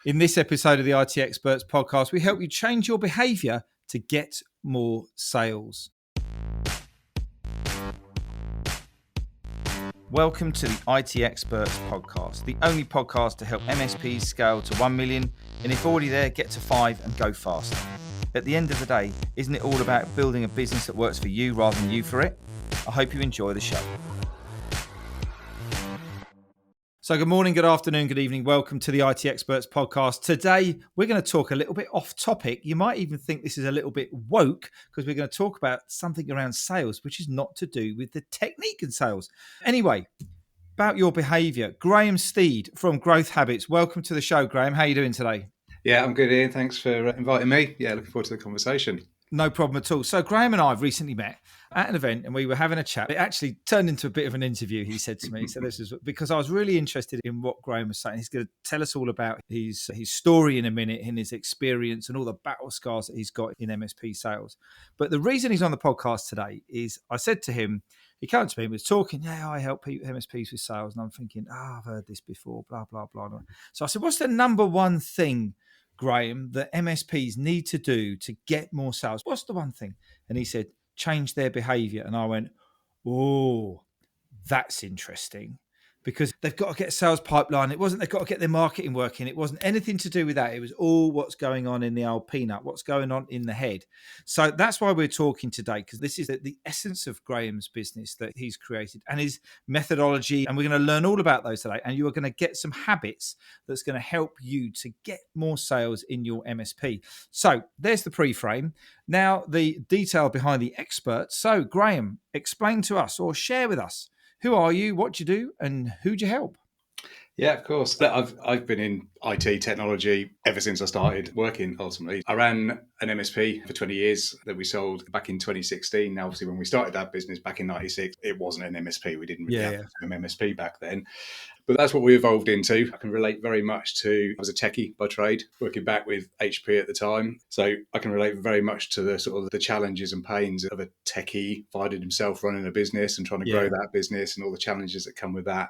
In this episode of the IT Experts podcast, we help you change your behaviour to get more sales. Welcome to the IT Experts podcast, the only podcast to help MSPs scale to 1 million, and if already there, get to 5 and go faster. At the end of the day, isn't it all about building a business that works for you rather than you for it? I hope you enjoy the show. So good morning, good afternoon, good evening. Welcome to the IT Experts podcast. Today, we're going to talk a little bit off topic. You might even think this is a little bit woke because we're going to talk about something around sales, which is not to do with the technique in sales. Anyway, about your behaviour. Graham Stead from Growth Habits. Welcome to the show, Graham. How are you doing today? Yeah, I'm good, Ian. Thanks for inviting me. Yeah, looking forward to the conversation. No problem at all. So Graham and I have recently met at an event and we were having a chat. It actually turned into a bit of an interview, he said to me. So this is because I was really interested in what Graham was saying. He's going to tell us all about his story in a minute and his experience and all the battle scars that he's got in MSP sales. But the reason he's on the podcast today is I said to him, he came to me and was talking, I help MSPs with sales. And I'm thinking, I've heard this before, blah, blah, blah. So I said, what's the number one thing, Graham, that MSPs need to do to get more sales? What's the one thing? And he said, change their behavior. And I went, oh, that's interesting. Because they've got to get a sales pipeline. They've got to get their marketing working. It wasn't anything to do with that. It was all what's going on in the old peanut, what's going on in the head. So that's why we're talking today, because this is the essence of Graham's business that he's created and his methodology. And we're going to learn all about those today. And you are going to get some habits that's going to help you to get more sales in your MSP. So there's the pre-frame. Now, the detail behind the experts. So Graham, explain to us or share with us, who are you, what do you do, and who do you help? Yeah, of course. I've been in IT technology ever since I started working, ultimately. I ran an MSP for 20 years that we sold back in 2016. Now, obviously, when we started that business back in 96, it wasn't an MSP. We didn't really have an MSP back then. But that's what we evolved into. I can relate very much to, I was a techie by trade, working back with HP at the time. So I can relate very much to the sort of the challenges and pains of a techie finding himself running a business and trying to grow that business and all the challenges that come with that.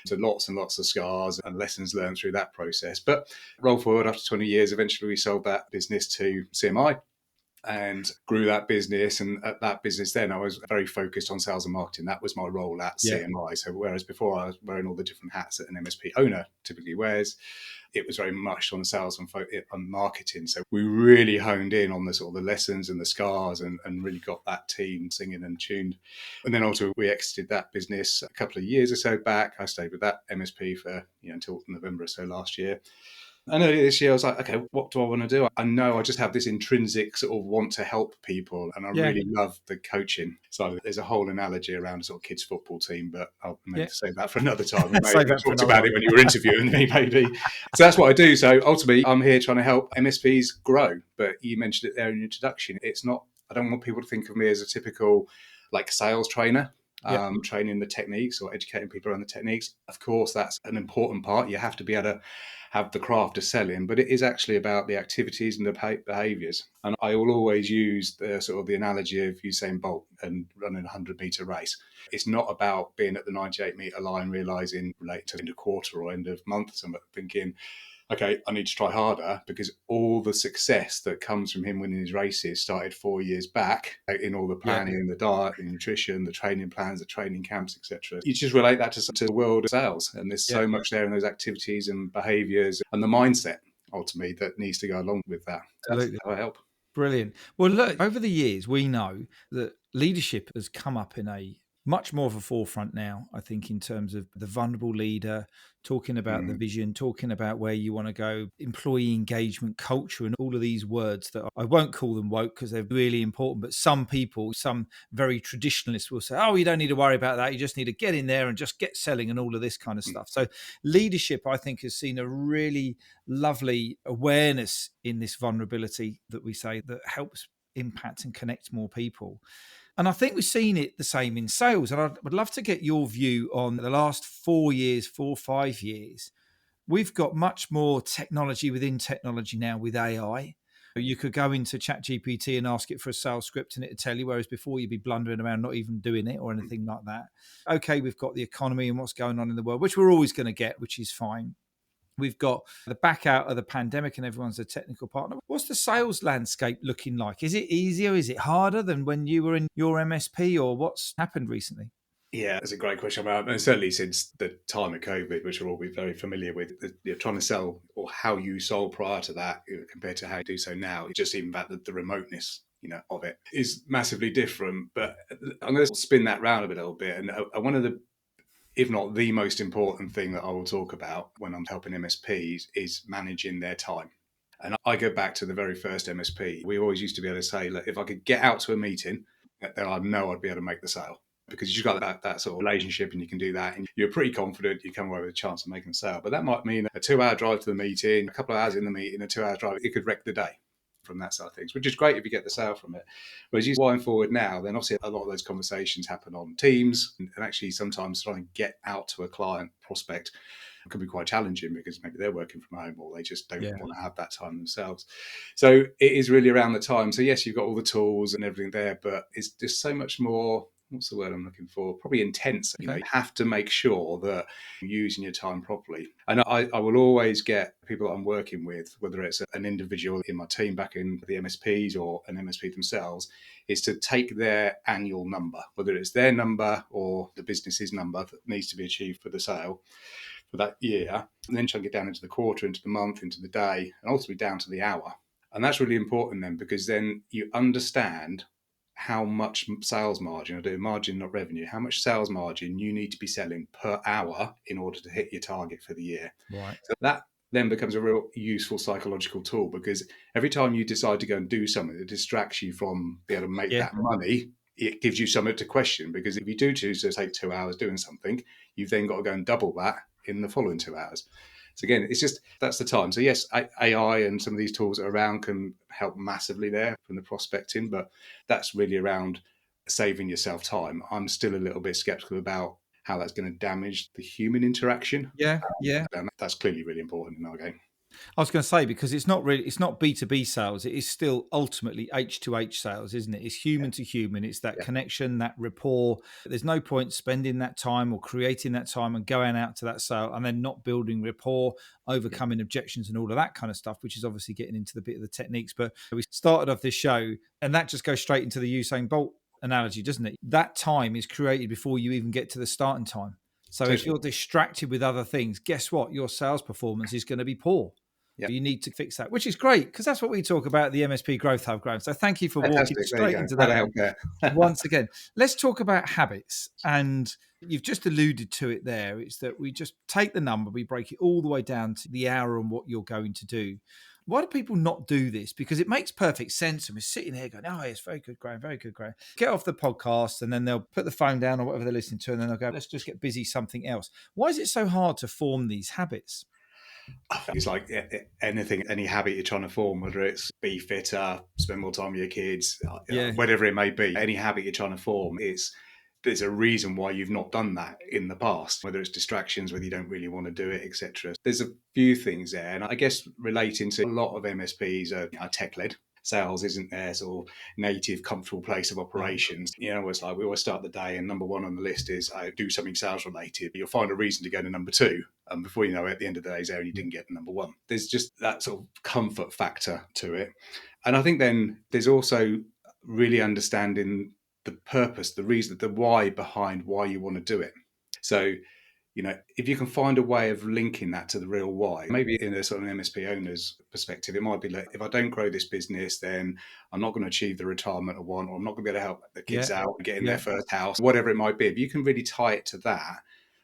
So lots and lots of scars and lessons learned through that process. But roll forward after 20 years, eventually we sold that business to CMI and grew that business. And at that business then, I was very focused on sales and marketing. That was my role at CMI. So whereas before I was wearing all the different hats that an MSP owner typically wears, it was very much on sales and marketing. So we really honed in on the sort of the lessons and the scars and really got that team singing and tuned. And then also we exited that business a couple of years or so back. I stayed with that MSP for until November or so last year. And earlier this year, I was like, okay, what do I want to do? I know I just have this intrinsic sort of want to help people. And I really love the coaching side of it. There's a whole analogy around a sort of kids football team, but I'll maybe save that for another time. We may have talked about it when you were interviewing me, maybe. So that's what I do. So ultimately, I'm here trying to help MSPs grow. But you mentioned it there in your introduction. It's not, I don't want people to think of me as a typical like sales trainer. Training the techniques or educating people around the techniques. Of course, that's an important part. You have to be able to have the craft of selling, but it is actually about the activities and the behaviours. And I will always use the sort of the analogy of Usain Bolt and running a 100-metre race. It's not about being at the 98-metre line, realising late to end of quarter or end of month, so I'm thinking, okay, I need to try harder, because all the success that comes from him winning his races started 4 years back in all the planning, the diet, the nutrition, the training plans, the training camps, etc. You just relate that to the world of sales. And there's so much there in those activities and behaviours and the mindset, ultimately, that needs to go along with that. Absolutely. That's how I help. Brilliant. Well, look, over the years, we know that leadership has come up in a much more of a forefront now, I think, in terms of the vulnerable leader, talking about the vision, talking about where you want to go, employee engagement, culture, and all of these words that I won't call them woke because they're really important. But some people, some very traditionalists will say, oh, you don't need to worry about that. You just need to get in there and just get selling and all of this kind of stuff. So leadership, I think, has seen a really lovely awareness in this vulnerability that we say that helps impact and connect more people. And I think we've seen it the same in sales. And I would love to get your view on the last 4 or 5 years. We've got much more technology within technology now with AI. You could go into ChatGPT and ask it for a sales script and it'd tell you, whereas before you'd be blundering around not even doing it or anything like that. Okay, we've got the economy and what's going on in the world, which we're always going to get, which is fine. We've got the back out of the pandemic and everyone's a technical partner. What's the sales landscape looking like? Is it easier? Is it harder than when you were in your MSP, or what's happened recently? Yeah, that's a great question. And certainly since the time of COVID, which we'll all be very familiar with, trying to sell, or how you sold prior to that compared to how you do so now, just even about the remoteness, of it is massively different. But I'm going to spin that round a little bit. And one of the, if not the most important thing that I will talk about when I'm helping MSPs is managing their time. And I go back to the very first MSP. We always used to be able to say, look, if I could get out to a meeting, then I know I'd be able to make the sale, because you've got that sort of relationship and you can do that. And you're pretty confident you come away with a chance of making a sale. But that might mean a 2-hour drive to the meeting, a couple of hours in the meeting, a 2-hour drive. It could wreck the day from that side of things, which is great if you get the sale from it. Whereas you wind forward now, then obviously a lot of those conversations happen on Teams, and actually sometimes trying to get out to a client prospect can be quite challenging because maybe they're working from home or they just don't want to have that time themselves. So it is really around the time. So yes, you've got all the tools and everything there, but it's just so much more, what's the word I'm looking for? Probably intense. You have to make sure that you're using your time properly. And I will always get people that I'm working with, whether it's an individual in my team back in the MSPs or an MSP themselves, is to take their annual number, whether it's their number or the business's number that needs to be achieved for the sale for that year, and then chunk it down into the quarter, into the month, into the day, and ultimately down to the hour. And that's really important then, because then you understand how much sales margin, or margin, not revenue, how much sales margin you need to be selling per hour in order to hit your target for the year. Right. So that then becomes a real useful psychological tool, because every time you decide to go and do something that distracts you from being able to make that money, it gives you something to question. Because if you do choose to take 2 hours doing something, you've then got to go and double that in the following 2 hours. So again, it's just, that's the time. So yes, AI and some of these tools around can help massively there from the prospecting, but that's really around saving yourself time. I'm still a little bit skeptical about how that's going to damage the human interaction. Yeah. And that's clearly really important in our game. I was going to say, because it's not B2B sales. It is still ultimately H2H sales, isn't it? It's human to human. It's that connection, that rapport. There's no point spending that time or creating that time and going out to that sale and then not building rapport, overcoming objections and all of that kind of stuff, which is obviously getting into the bit of the techniques. But we started off this show, and that just goes straight into the Usain Bolt analogy, doesn't it? That time is created before you even get to the starting time. So if you're distracted with other things, guess what? Your sales performance is going to be poor. Yep. You need to fix that, which is great, because that's what we talk about at the MSP Growth Hub, Graham. So thank you for walking straight into that. Once again, let's talk about habits. And you've just alluded to it there. It's that we just take the number, we break it all the way down to the hour and what you're going to do. Why do people not do this? Because it makes perfect sense. And we're sitting here going, oh, yes, very good, Graham, very good, Graham. Get off the podcast, and then they'll put the phone down or whatever they're listening to, and then they'll go, let's just get busy something else. Why is it so hard to form these habits? I think it's like anything, any habit you're trying to form, whether it's be fitter, spend more time with your kids, whatever it may be, any habit you're trying to form, there's a reason why you've not done that in the past, whether it's distractions, whether you don't really want to do it, etc. There's a few things there. And I guess relating to a lot of MSPs are tech-led. Sales isn't their sort of native, comfortable place of operations. It's like we always start the day and number one on the list is I do something sales related. You'll find a reason to go to number two. And before you know it, at the end of the day, there and you didn't get to number one. There's just that sort of comfort factor to it. And I think then there's also really understanding the purpose, the reason, the why behind why you want to do it. So, if you can find a way of linking that to the real why, maybe in a sort of an MSP owner's perspective, it might be like, if I don't grow this business, then I'm not going to achieve the retirement I want, or I'm not going to be able to help the kids out and get in their first house, whatever it might be. If you can really tie it to that,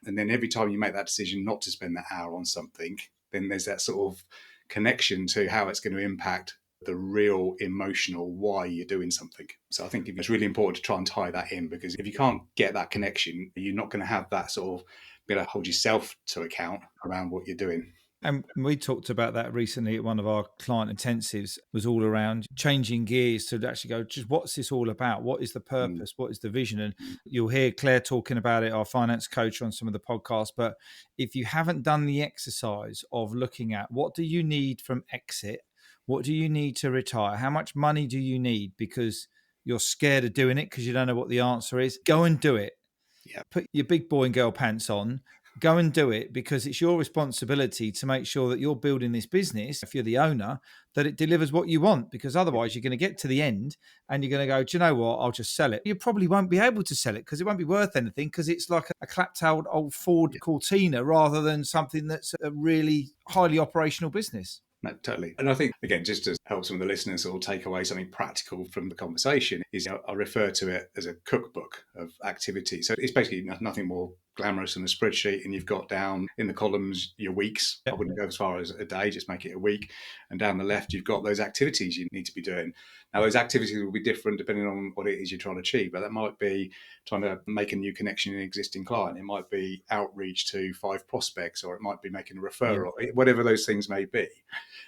and then every time you make that decision not to spend that hour on something, then there's that sort of connection to how it's going to impact the real emotional why you're doing something. So I think it's really important to try and tie that in, because if you can't get that connection, you're not going to have that sort of be able to hold yourself to account around what you're doing. And we talked about that recently at one of our client intensives, was all around changing gears to actually go, just what's this all about? What is the purpose? What is the vision? And you'll hear Claire talking about it, our finance coach, on some of the podcasts. But if you haven't done the exercise of looking at what do you need from exit, what do you need to retire? How much money do you need? Because you're scared of doing it because you don't know what the answer is. Go and do it. Yeah. Put your big boy and girl pants on, go and do it, because it's your responsibility to make sure that you're building this business, if you're the owner, that it delivers what you want, because otherwise you're going to get to the end and you're going to go, do you know what, I'll just sell it. You probably won't be able to sell it because it won't be worth anything, because it's like a clapped out old Ford Cortina rather than something that's a really highly operational business. No, totally. And I think, again, just to help some of the listeners or take away something practical from the conversation, is I refer to it as a cookbook of activity. So it's basically nothing more glamorous than a spreadsheet, and you've got down in the columns your weeks. I wouldn't go as far as a day, just make it a week. And down the left, you've got those activities you need to be doing. Now, those activities will be different depending on what it is you're trying to achieve, but that might be trying to make a new connection in an existing client. It might be outreach to 5 prospects, or it might be making a referral, whatever those things may be.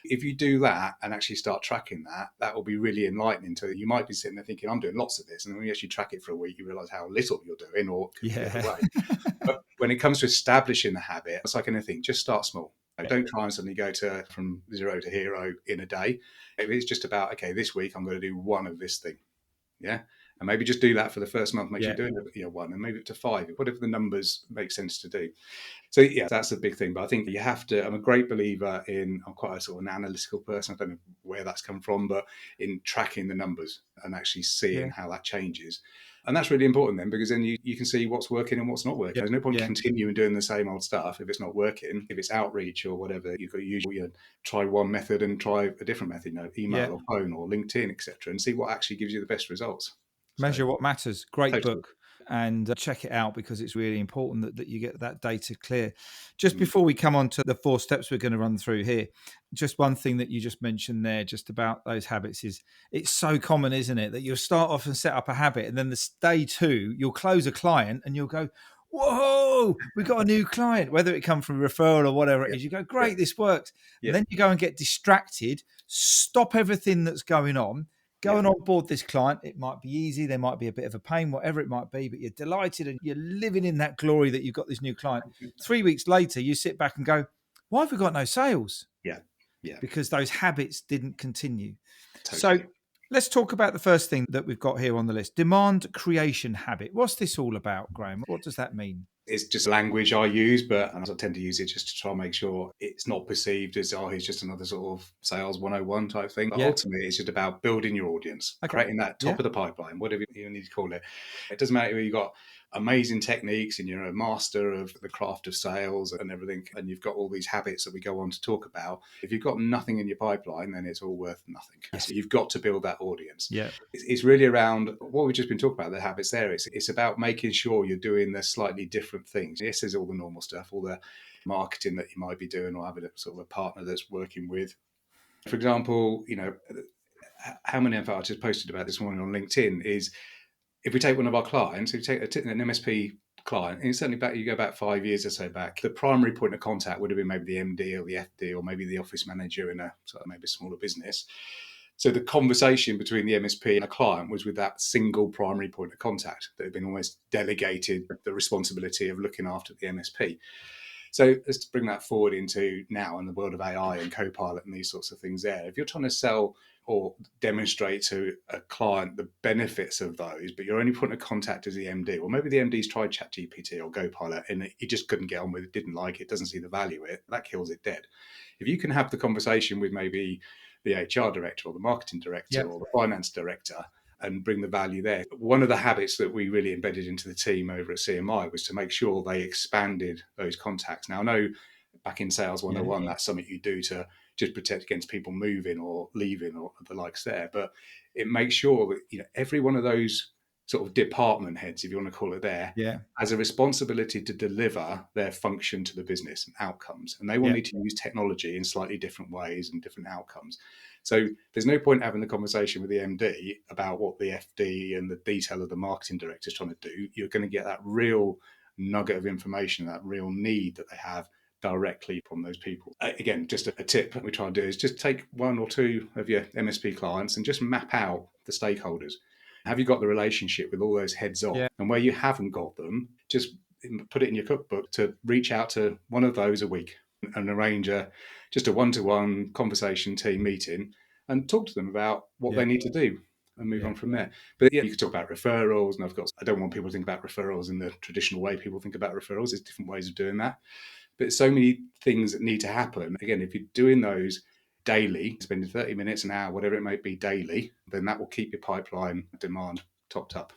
If you do that and actually start tracking that, that will be really enlightening to you. You might be sitting there thinking, I'm doing lots of this. And when you actually track it for a week, you realize how little you're doing, or the other way. But when it comes to establishing the habit, it's like anything, just start small. Don't try and suddenly go from 0 to hero in a day. It's just about, okay, this week I'm going to do one of this thing. Yeah. And maybe just do that for the first month, make sure you're doing one, and maybe up to 5, whatever the numbers make sense to do. So that's a big thing. But I think you have to, I'm a great believer I'm quite a sort of an analytical person. I don't know where that's come from, but in tracking the numbers and actually seeing how that changes. And that's really important then, because then you can see what's working and what's not working. There's no point continuing doing the same old stuff if it's not working. If it's outreach or whatever, you've got to usually try one method and try a different method, email or phone or LinkedIn, etc., and see what actually gives you the best results. Measure what matters. Great book. And check it out, because it's really important that you get that data clear. Just before we come on to the 4 steps we're going to run through here, just one thing that you just mentioned there, just about those habits, is it's so common, isn't it, that you'll start off and set up a habit, and then day 2, you'll close a client and you'll go, whoa, we got a new client, whether it come from referral or whatever it is. You go, great, this works. And then you go and get distracted, stop everything that's going on, go and onboard this client. It might be easy. There might be a bit of a pain, whatever it might be, but you're delighted and you're living in that glory that you've got this new client. 3 weeks later, you sit back and go, why have we got no sales? Yeah. Because those habits didn't continue. Totally. So let's talk about the first thing that we've got here on the list, demand creation habit. What's this all about, Graham? What does that mean? It's just language I use, but I tend to use it just to try and make sure it's not perceived as, he's just another sort of sales 101 type thing. But ultimately, it's just about building your audience, creating that top of the pipeline, whatever you need to call it. It doesn't matter if you've got amazing techniques and you're a master of the craft of sales and everything, and you've got all these habits that we go on to talk about. If you've got nothing in your pipeline, then it's all worth nothing. So you've got to build that audience. It's really around what we've just been talking about, the habits there. It's about making sure you're doing the slightly different things. Yes, there's all the normal stuff, all the marketing that you might be doing, or having a sort of a partner that's working with. For example, how many, in fact, I just posted about this morning on LinkedIn, is if we take one of our clients, if you take an MSP client, and certainly you go back 5 years or so back, the primary point of contact would have been maybe the MD or the FD or maybe the office manager in a sort of maybe smaller business. So the conversation between the MSP and a client was with that single primary point of contact that had been almost delegated the responsibility of looking after the MSP. So let's bring that forward into now in the world of AI and Copilot and these sorts of things there. If you're trying to sell or demonstrate to a client the benefits of those, but your only point of contact is the MD, or maybe the MD's tried ChatGPT or Copilot and he just couldn't get on with it, didn't like it, doesn't see the value of it, that kills it dead. If you can have the conversation with maybe the HR director or the marketing director or the finance director and bring the value there. One of the habits that we really embedded into the team over at CMI was to make sure they expanded those contacts. Now, I know back in Sales 101, that's something you do to just protect against people moving or leaving or the likes there. But it makes sure that every one of those sort of department heads, if you want to call it there, has a responsibility to deliver their function to the business and outcomes. And they will need to use technology in slightly different ways and different outcomes. So there's no point having the conversation with the MD about what the FD and the detail of the marketing director is trying to do. You're going to get that real nugget of information, that real need that they have directly from those people. Again, just a tip that we try and do is just take 1 or 2 of your MSP clients and just map out the stakeholders. Have you got the relationship with all those heads off? And where you haven't got them, just put it in your cookbook to reach out to one of those a week and arrange just a one-to-one conversation team meeting and talk to them about what they need to do. and move on from there. But yeah, you could talk about referrals, and I don't want people to think about referrals in the traditional way people think about referrals. There's different ways of doing that. But so many things that need to happen. Again, if you're doing those daily, spending 30 minutes, an hour, whatever it might be daily, then that will keep your pipeline demand topped up.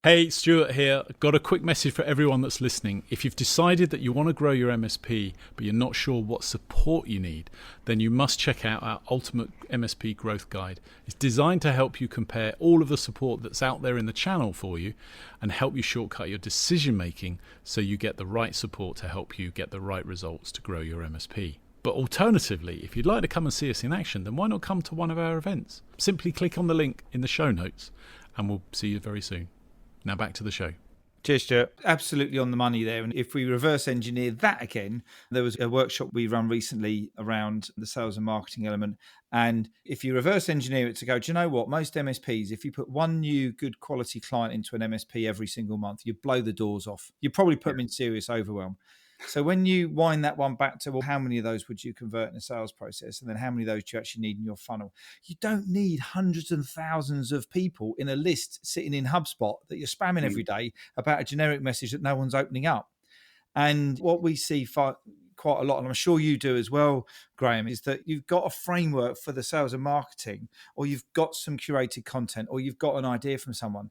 Hey, Stuart here. Got a quick message for everyone that's listening. If you've decided that you want to grow your MSP, but you're not sure what support you need, then you must check out our Ultimate MSP Growth Guide. It's designed to help you compare all of the support that's out there in the channel for you and help you shortcut your decision making so you get the right support to help you get the right results to grow your MSP. But alternatively, if you'd like to come and see us in action, then why not come to one of our events? Simply click on the link in the show notes and we'll see you very soon. Now back to the show. Cheers, Stuart. Absolutely on the money there. And if we reverse engineer that again, there was a workshop we run recently around the sales and marketing element. And if you reverse engineer it to go, do you know what? Most MSPs, if you put one new good quality client into an MSP every single month, you blow the doors off. You probably put them in serious overwhelm. So when you wind that one back to, well, how many of those would you convert in a sales process? And then how many of those do you actually need in your funnel? You don't need hundreds and thousands of people in a list sitting in HubSpot that you're spamming every day about a generic message that no one's opening up. And what we see quite a lot, and I'm sure you do as well, Graham, is that you've got a framework for the sales and marketing, or you've got some curated content, or you've got an idea from someone.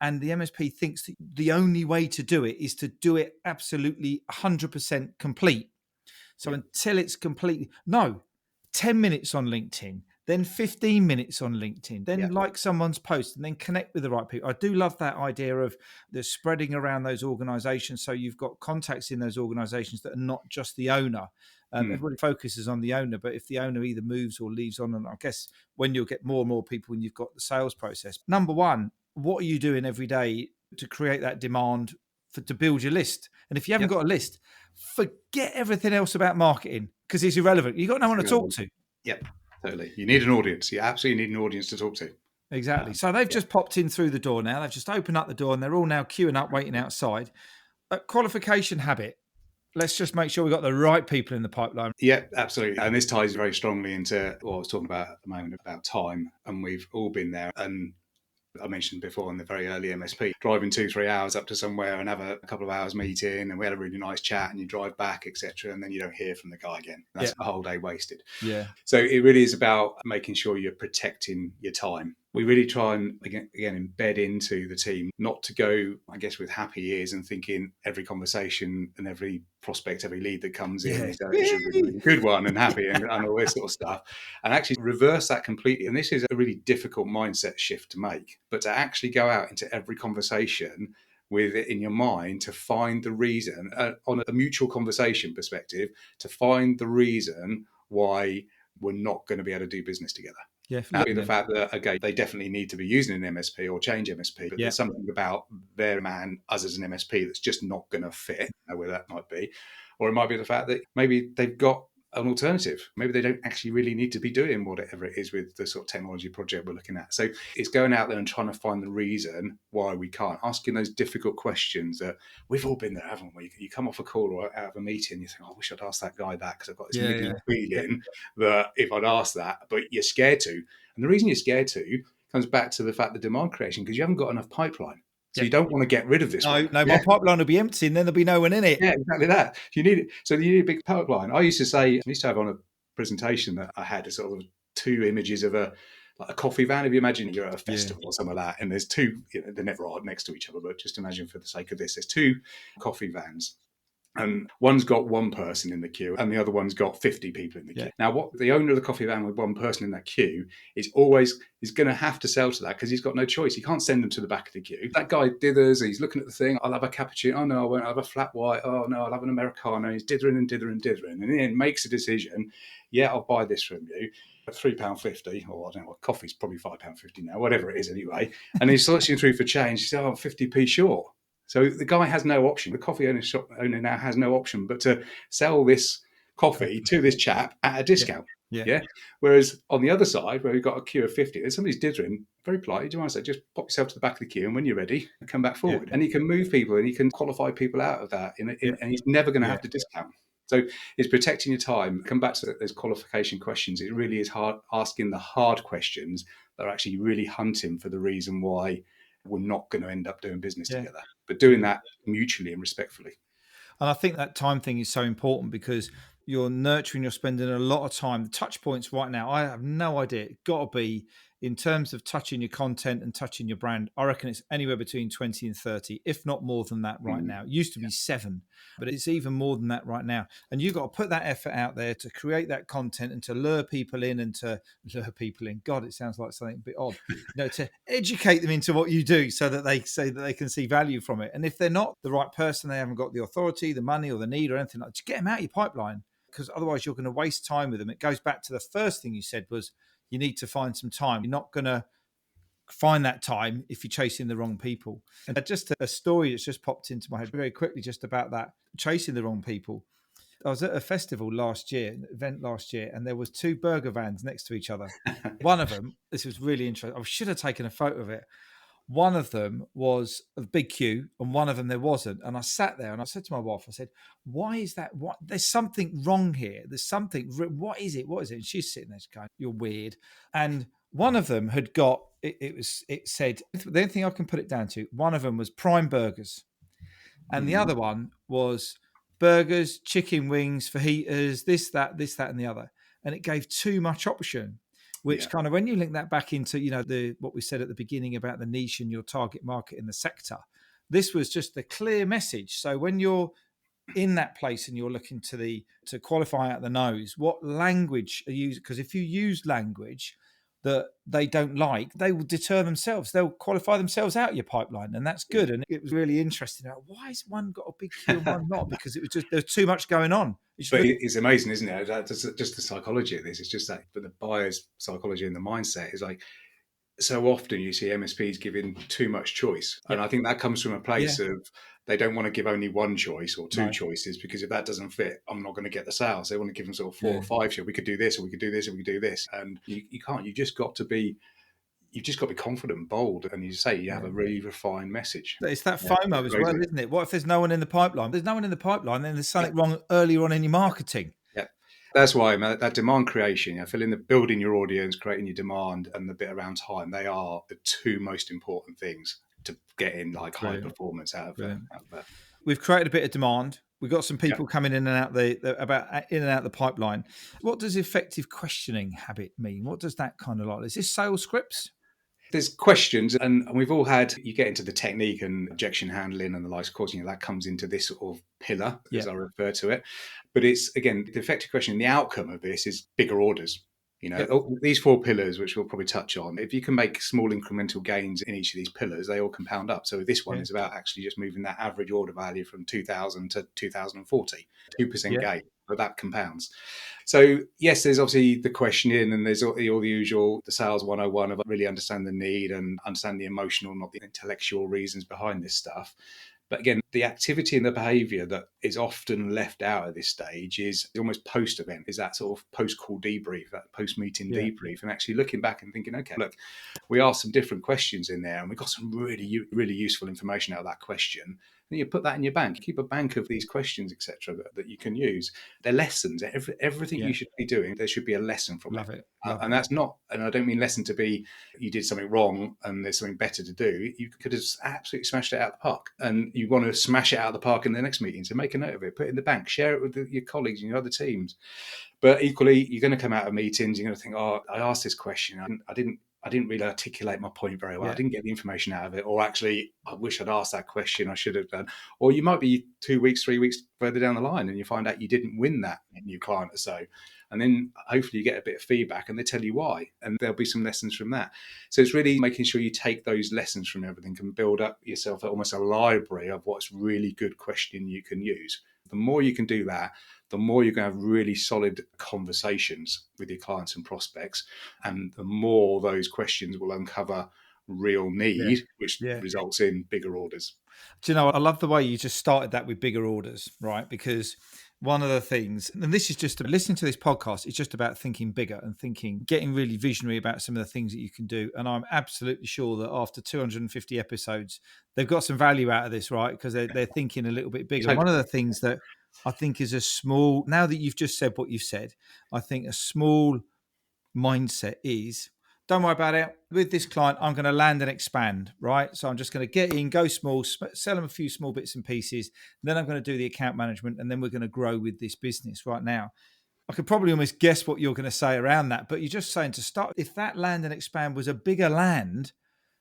And the MSP thinks that the only way to do it is to do it absolutely 100% complete. So until it's completely, 10 minutes on LinkedIn, then 15 minutes on LinkedIn, then like someone's post, and then connect with the right people. I do love that idea of the spreading around those organizations. So you've got contacts in those organizations that are not just the owner. Everybody focuses on the owner, but if the owner either moves or leaves on, and I guess when you'll get more and more people when you've got the sales process. Number one, what are you doing every day to create that demand to build your list? And if you haven't got a list, forget everything else about marketing because it's irrelevant. You've got no one to talk to. Yep, totally. You need an audience. You absolutely need an audience to talk to. Exactly. So they've just popped in through the door now. They've just opened up the door and they're all now queuing up, waiting outside. Qualification habit. Let's just make sure we've got the right people in the pipeline. Yeah, absolutely. And this ties very strongly into what I was talking about at the moment about time. And we've all been there. And I mentioned before in the very early MSP, driving 2-3 hours up to somewhere and have a couple of hours meeting, and we had a really nice chat, and you drive back, etc., and then you don't hear from the guy again. That's a whole day wasted. Yeah. So it really is about making sure you're protecting your time. We really try and, again, embed into the team, not to go, I guess, with happy ears and thinking every conversation and every prospect, every lead that comes in is a really good one and happy and all this sort of stuff. And actually reverse that completely. And this is a really difficult mindset shift to make, but to actually go out into every conversation with it in your mind to find the reason, on a mutual conversation perspective, to find the reason why we're not going to be able to do business together. Yeah, now, the fact that, okay, they definitely need to be using an MSP or change MSP, but there's something about their man, us as an MSP, that's just not going to fit, where that might be. Or it might be the fact that maybe they've got an alternative. Maybe they don't actually really need to be doing whatever it is with the sort of technology project we're looking at. So it's going out there and trying to find the reason why we can't. Asking those difficult questions that we've all been there, haven't we? You come off a call or out of a meeting, you think, I wish I'd asked that guy that because I've got this feeling that if I'd asked that, but you're scared to. And the reason you're scared to comes back to the fact that demand creation, because you haven't got enough pipeline. So you don't want to get rid of this one. No, my pipeline will be empty and then there'll be no one in it. Yeah, exactly that. You need it. So you need a big pipeline. I used to have on a presentation that I had a sort of 2 images of a coffee van. If you imagine you're at a festival or something like that, and there's 2, they're never next to each other, but just imagine for the sake of this, there's 2 coffee vans. And one's got 1 person in the queue and the other one's got 50 people in the queue. Now, what the owner of the coffee van with 1 person in that queue is going to have to sell to that because he's got no choice. He can't send them to the back of the queue. That guy dithers, he's looking at the thing. I'll have a cappuccino. Oh, no, I won't. I'll have a flat white. Oh, no, I'll have an Americano. He's dithering and dithering and dithering. And then makes a decision. Yeah, I'll buy this from you at £3.50, or I don't know what, coffee's probably £5.50 now, whatever it is anyway. And he's searching through for change. He says, I'm 50p short. So the guy has no option. The coffee owner now has no option but to sell this coffee to this chap at a discount. Yeah. Whereas on the other side, where we've got a queue of 50, there's somebody's dithering very politely. Do you want to say, just pop yourself to the back of the queue, and when you're ready, come back forward. And he can move people and he can qualify people out of that. And he's never going to have to discount. So it's protecting your time. Come back to those qualification questions. It really is hard asking the hard questions that are actually really hunting for the reason why we're not going to end up doing business together, but doing that mutually and respectfully. And I think that time thing is so important because you're nurturing, you're spending a lot of time. The touch points right now, I have no idea. It's got to be, in terms of touching your content and touching your brand, I reckon it's anywhere between 20 and 30, if not more than that right now. It used to be 7, but it's even more than that right now. And you've got to put that effort out there to create that content and to lure people in God, it sounds like something a bit odd. To educate them into what you do so that they say that they can see value from it. And if they're not the right person, they haven't got the authority, the money or the need or anything like that, just get them out of your pipeline, because otherwise you're going to waste time with them. It goes back to the first thing you said was, you need to find some time. You're not going to find that time if you're chasing the wrong people. And just a story that's just popped into my head very quickly just about that, chasing the wrong people. I was at a festival last year, an event last year, and there was 2 burger vans next to each other. One of them, this was really interesting. I should have taken a photo of it. One of them was a big queue and one of them there wasn't. And I sat there and I said to my wife, I said, why is that? What? There's something wrong here. There's something, what is it? What is it? And she's sitting there going, you're weird. And one of them had got, it said, the only thing I can put it down to, one of them was prime burgers. And the other one was burgers, chicken wings, fajitas, this, that, and the other. And it gave too much option. Which kind of, when you link that back into, what we said at the beginning about the niche and your target market in the sector, this was just a clear message. So when you're in that place and you're looking to qualify out the nose, what language are you using? Because if you use language that they don't like, they will deter themselves. They'll qualify themselves out of your pipipeline, and that's good. And it was really interesting. Why has one got a big queue and one not? Because it was just, there's too much going on. But it's amazing, isn't it? That's just the psychology of this. It's just that, but the buyer's psychology and the mindset is like, so often you see MSPs giving too much choice. And I think that comes from a place of they don't want to give only one choice or two choices, because if that doesn't fit, I'm not going to get the sales. They want to give them sort of 4 or 5. So we could do this, or we could do this, or we could do this. And you can't. You've just got to be confident and bold. And you say you have a really refined message. It's that FOMO as well, isn't it? What if there's no one in the pipeline? If there's no one in the pipeline, then there's something wrong earlier on in your marketing. That's why that demand creation, filling the building your audience, creating your demand, and the bit around time, they are the 2 most important things to get in high performance out of that. We've created a bit of demand. We've got some people coming in and out the pipeline. What does effective questioning habit mean? What does that kind of like? Is this sales scripts? There's questions, and we've all had, you get into the technique and objection handling and the likes, of course, that comes into this sort of pillar, as I refer to it. But it's, again, the effective questioning, the outcome of this is bigger orders. These 4 pillars, which we'll probably touch on, if you can make small incremental gains in each of these pillars, they all compound up. So this one is about actually just moving that average order value from 2000 to 2040, 2% gain, but that compounds. So yes, there's obviously the questioning, and there's all the usual, the sales 101 of really understand the need and understand the emotional, not the intellectual reasons behind this stuff. But again, the activity and the behaviour that is often left out at this stage is almost post-event, is that sort of post-call debrief, that post-meeting debrief, and actually looking back and thinking, okay, look, we asked some different questions in there and we got some really, really useful information out of that question. And you put that in your bank. Keep a bank of these questions, etc., that you can use. They're lessons. Everything you should be doing, there should be a lesson from Love it. Love and that's not, and I don't mean lesson to be you did something wrong and there's something better to do. You could have absolutely smashed it out of the park, and you want to smash it out of the park in the next meeting. So make a note of it, put it in the bank, share it with your colleagues and your other teams. But equally, you're going to come out of meetings, you're going to think, oh, I asked this question, I didn't really articulate my point very well. I didn't get the information out of it. Or actually, I wish I'd asked that question. I should have done. Or you might be 2 weeks, 3 weeks further down the line and you find out you didn't win that new client or so. And then hopefully you get a bit of feedback and they tell you why. And there'll be some lessons from that. So it's really making sure you take those lessons from everything and build up yourself almost a library of what's really good questioning you can use. The more you can do that, the more you're going to have really solid conversations with your clients and prospects, and the more those questions will uncover real need, which results in bigger orders. Do you know, I love the way you just started that with bigger orders, right? Because one of the things, and this is just listening to this podcast, it's just about thinking bigger and getting really visionary about some of the things that you can do. And I'm absolutely sure that after 250 episodes, they've got some value out of this, right? Because they're thinking a little bit bigger. One of the things that I think is a small, now that you've just said what you've said, I think a small mindset is, don't worry about it. With this client, I'm going to land and expand, right? So I'm just going to get in, go small, sell them a few small bits and pieces. Then I'm going to do the account management, and then we're going to grow with this business. Right now, I could probably almost guess what you're going to say around that, but you're just saying to start, if that land and expand was a bigger land,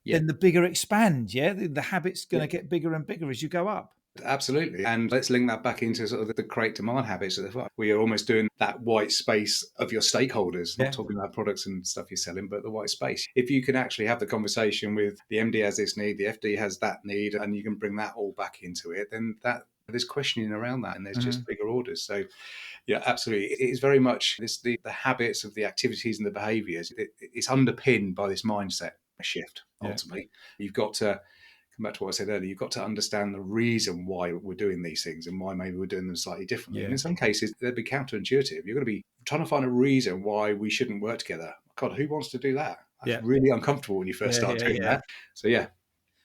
then the bigger expand, yeah? The habit's going to get bigger and bigger as you go up. Absolutely. And let's link that back into sort of the create demand habits. We are almost doing that white space of your stakeholders, not talking about products and stuff you're selling, but the white space. If you can actually have the conversation with the MD has this need, the FD has that need, and you can bring that all back into it, then that there's questioning around that, and there's just bigger orders. So yeah, absolutely. It is very much the habits of the activities and the behaviors. It's underpinned by this mindset shift, ultimately. You've got to come back to what I said earlier, you've got to understand the reason why we're doing these things and why maybe we're doing them slightly differently. And in some cases, they'd be counterintuitive. You're going to be trying to find a reason why we shouldn't work together. God, who wants to do that? That's really uncomfortable when you first start doing that. So,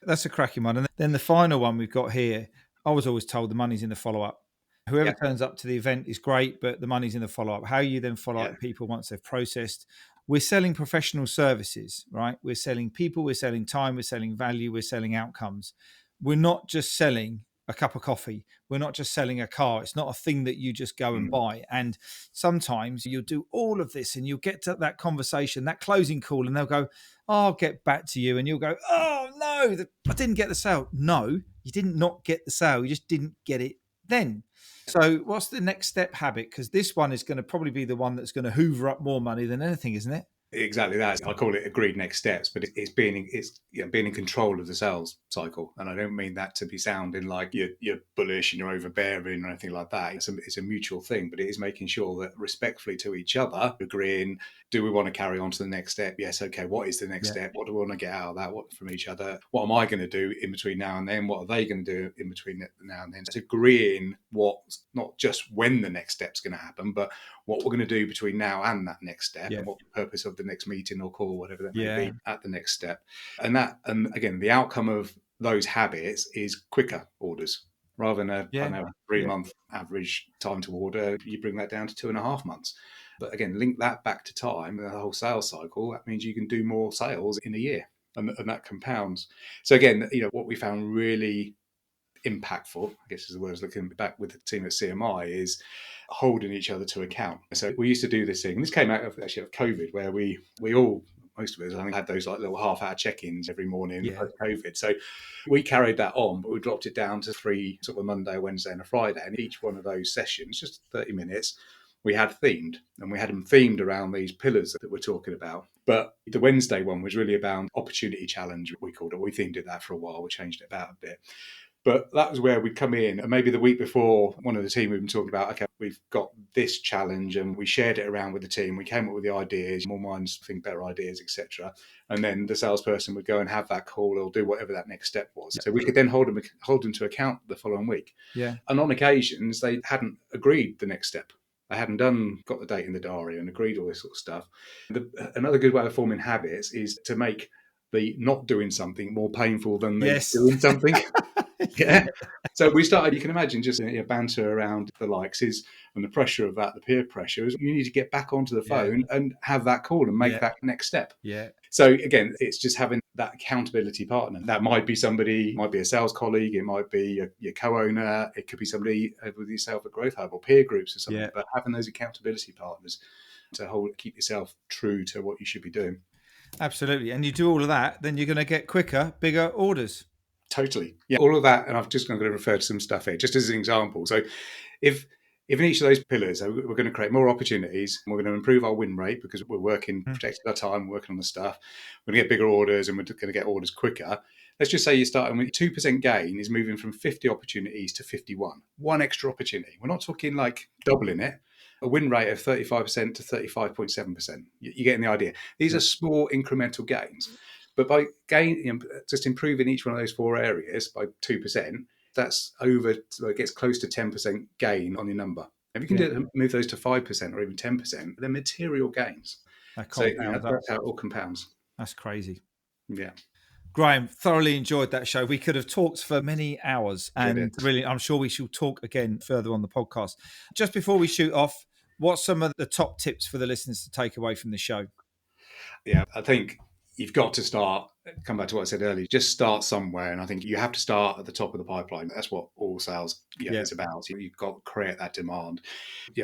That's a cracking one. And then the final one we've got here, I was always told the money's in the follow-up. Whoever turns up to the event is great, but the money's in the follow-up. How you then follow up people once they've processed. We're selling professional services, right? We're selling people, we're selling time, we're selling value, we're selling outcomes. We're not just selling a cup of coffee. We're not just selling a car. It's not a thing that you just go and buy. And sometimes you'll do all of this and you'll get to that conversation, that closing call, and they'll go, oh, I'll get back to you. And you'll go, oh, no, I didn't get the sale. No, you didn't not get the sale. You just didn't get it then. So what's the next step habit? Because this one is going to probably be the one that's going to hoover up more money than anything, isn't it? Exactly that. I call it agreed next steps, but it's being in control of the sales cycle. And I don't mean that to be sounding like you're bullish and you're overbearing or anything like that. It's a mutual thing, but it is making sure that respectfully to each other, agreeing, do we want to carry on to the next step? Yes. Okay. What is the next step? What do we want to get out of that? What from each other? What am I going to do in between now and then? What are they going to do in between now and then? It's agreeing what, not just when the next step's going to happen, but what we're going to do between now and that next step, and what the purpose of the next meeting or call, whatever that may be, at the next step. And again, the outcome of those habits is quicker orders. Rather than a 3-month average time to order, you bring that down to 2.5 months. But again, link that back to time, the whole sales cycle, that means you can do more sales in a year, and that compounds. So again, what we found really impactful, I guess is the words, looking back with the team at CMI, is holding each other to account. So we used to do this thing, and this came out of COVID, where we all, most of us, I think, had those like little half-hour check-ins every morning post-COVID. So we carried that on, but we dropped it down to 3, sort of a Monday, Wednesday and a Friday. And each one of those sessions, just 30 minutes, we had themed, and we had them themed around these pillars that we're talking about. But the Wednesday one was really about opportunity challenge, we called it. We themed it that for a while. We changed it about a bit. But that was where we'd come in, and maybe the week before, one of the team we've been talking about, okay, we've got this challenge, and we shared it around with the team. We came up with the ideas, more minds think better ideas, etc. And then the salesperson would go and have that call or do whatever that next step was. So we could then hold them to account the following week. Yeah. And on occasions, they hadn't agreed the next step. They hadn't got the date in the diary and agreed all this sort of stuff. Another good way of forming habits is to make the not doing something more painful than the doing something. So we started, you can imagine, just banter around the likes and the pressure of that, the peer pressure, is you need to get back onto the phone and have that call and make that next step. Yeah. So again, it's just having that accountability partner. That might be somebody, might be a sales colleague, it might be your co-owner, it could be somebody with yourself at Growth Hub or peer groups or something, but having those accountability partners to keep yourself true to what you should be doing. Absolutely. And you do all of that, then you're going to get quicker, bigger orders. Totally. Yeah, all of that. And I'm going to refer to some stuff here, just as an example. So if in each of those pillars, we're going to create more opportunities, and we're going to improve our win rate because we're working, protecting our time, working on the stuff. We're going to get bigger orders, and we're going to get orders quicker. Let's just say you're starting with 2% gain is moving from 50 opportunities to 51. One extra opportunity. We're not talking like doubling it. A win rate of 35% to 35.7%. You're getting the idea. These are small incremental gains. But by just improving each one of those 4 areas by 2%, that's it gets close to 10% gain on your number. If you can move those to 5% or even 10%, they're material gains. That's how it all compounds. That's crazy. Yeah. Graham, thoroughly enjoyed that show. We could have talked for many hours, and really, I'm sure we shall talk again further on the podcast. Just before we shoot off, what's some of the top tips for the listeners to take away from the show? Yeah, I think you've got to start, come back to what I said earlier, just start somewhere. And I think you have to start at the top of the pipeline. That's what all sales is about. You've got to create that demand.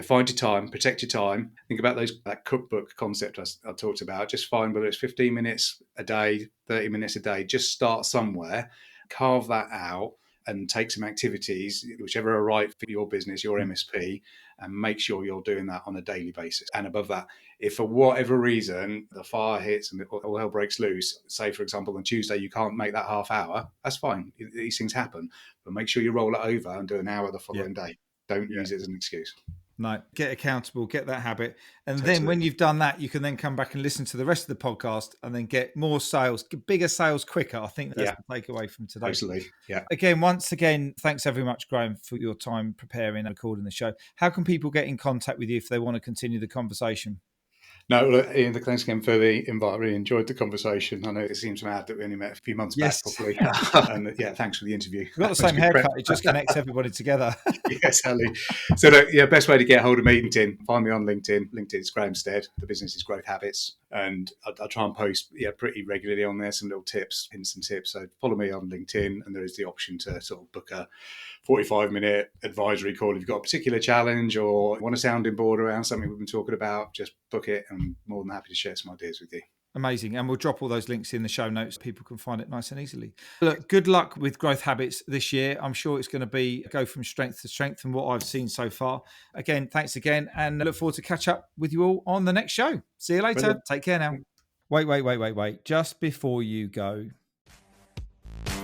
Find your time, protect your time. Think about that cookbook concept I talked about. Just find whether it's 15 minutes a day, 30 minutes a day, just start somewhere, carve that out and take some activities, whichever are right for your business, your MSP, and make sure you're doing that on a daily basis. And above that, if for whatever reason the fire hits and all hell breaks loose, say, for example, on Tuesday, you can't make that half hour, that's fine. These things happen. But make sure you roll it over and do an hour the following day. Don't use it as an excuse. No, get accountable, get that habit. And then when you've done that, you can then come back and listen to the rest of the podcast and then get more sales, bigger sales quicker. I think that's the takeaway from today. Absolutely. Yeah. Once again, thanks very much, Graham, for your time preparing and recording the show. How can people get in contact with you if they want to continue the conversation? No, look, Ian, thanks again for the invite. I really enjoyed the conversation. I know it seems mad that we only met a few months back, probably. And thanks for the interview. We've got the same haircut. It just connects everybody together. Yes, Ali. So, best way to get hold of me, LinkedIn. Find me on LinkedIn. LinkedIn is Graham Stead. The business is Growth Habits. And I try and post pretty regularly on there, some little tips, instant tips. So follow me on LinkedIn, and there is the option to sort of book a 45-minute advisory call. If you've got a particular challenge or want a sounding board around something we've been talking about, just book it. I'm more than happy to share some ideas with you. Amazing. And we'll drop all those links in the show notes. People can find it nice and easily. Look, good luck with Growth Habits this year. I'm sure it's going to be go from strength to strength from what I've seen so far. Again, thanks again. And I look forward to catch up with you all on the next show. See you later. Brilliant. Take care now. Wait. Just before you go.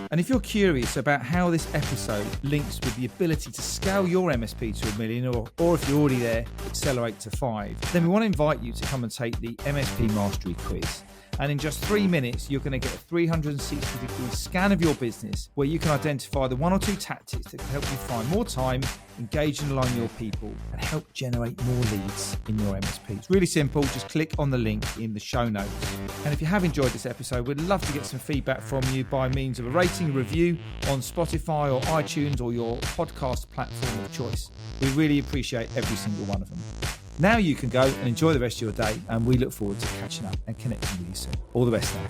And if you're curious about how this episode links with the ability to scale your MSP to 1 million, or if you're already there, accelerate to 5, then we want to invite you to come and take the MSP Mastery Quiz. And in just 3 minutes, you're going to get a 360-degree scan of your business where you can identify the 1 or 2 tactics that can help you find more time, engage and align your people, and help generate more leads in your MSP. It's really simple. Just click on the link in the show notes. And if you have enjoyed this episode, we'd love to get some feedback from you by means of a rating, review on Spotify or iTunes or your podcast platform of choice. We really appreciate every single one of them. Now you can go and enjoy the rest of your day, and we look forward to catching up and connecting with you soon. All the best now.